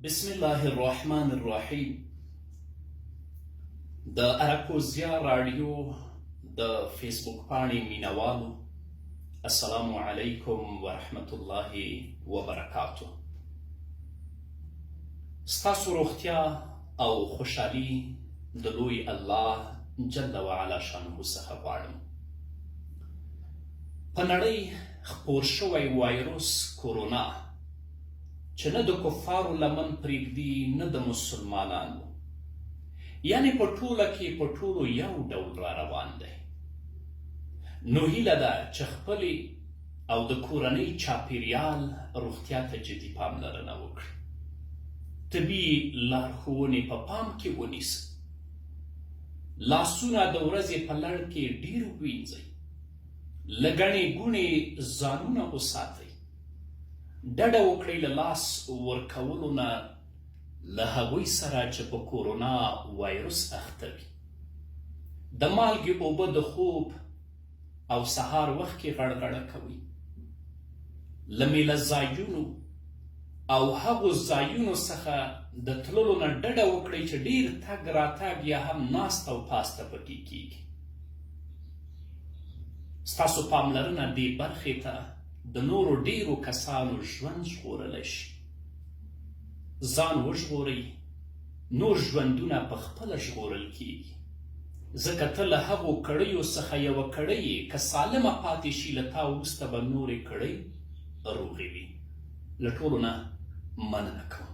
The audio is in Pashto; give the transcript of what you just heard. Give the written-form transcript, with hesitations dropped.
بسم الله الرحمن الرحیم. د اراکوزیا رادیو د فیسبوک پاڼې مینوالو، السلام علیکم ورحمت الله وبرکاتو. ستاسو روغتیا او خوشحالي د لوی الله جل وعلا شانه څخه غواړم. په نړۍ خپور شوی وایروس کورونا چې نه د کفارو لمن پرېږدي نه د مسلمانانو، یعنې په ټوله کې په ټولو یو ډول را روان دی. نو هیله ده چې خپلې او د کورنۍ چاپېریال روغتیا ته جدي پاملرنه وکړي. طبي لارښوونې په پام کې ونیسئ. لاسونه د ورځې په لړ کې ډېر ووینځئ. له ګڼې ګوڼې ځانونه وساتئ. ډډه وکړئ له لاس ورکولو نه له هغوی سره چې په کورونا وایروس اخته وي. د مالګې اوبه د خوب او سهار وخت کې غړغړه کوئ. له میله ځایونو او هغو ځایونو څخه د تللو نه ډډه وکړئ چې ډېر تګ راتګ یا هم ناسته او پاسته پکې کیږي. ستاسو پاملرنه دې برخې ته د نورو ډیرو کسانو ژوند ژغورلی شي. ځان وژغورئ، نور ژوندونه په خپله ژغورل کیږي، ځکه ته له هغو کړیو څخه یوه کړۍ یې که سالمه پاتې شي له تا وروسته به نورې کړۍ روغې وي. له ټولو نه مننه کوم.